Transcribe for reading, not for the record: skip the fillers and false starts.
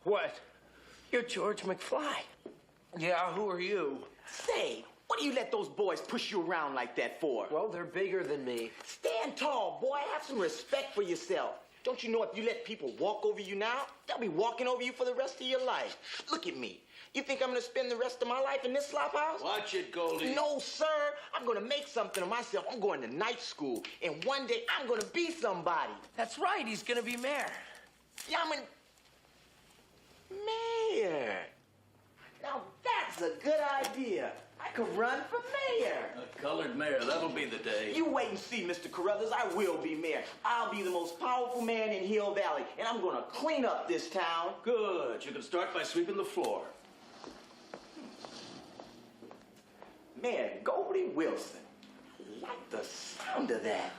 What? You're George McFly. Yeah, who are you? Say, what do you let those boys push you around like that for? Well, they're bigger than me. Stand tall, boy. Have some respect for yourself. Don't you know if you let people walk over you now, they'll be walking over you for the rest of your life. Look at me. You think I'm gonna spend the rest of my life in this slop house? Watch it, Goldie. No, sir. I'm gonna make something of myself. I'm going to night school, and one day I'm gonna be somebody. That's right, he's gonna be mayor. Yeah, I'm mayor. Now that's a good idea. I could run for mayor. A colored mayor, that'll be the day. You wait and see, Mr. Carruthers. I will be mayor. I'll be the most powerful man in Hill Valley, and I'm gonna clean up this town. Good. You can start by sweeping the floor. Mayor Goldie Wilson. I like the sound of that.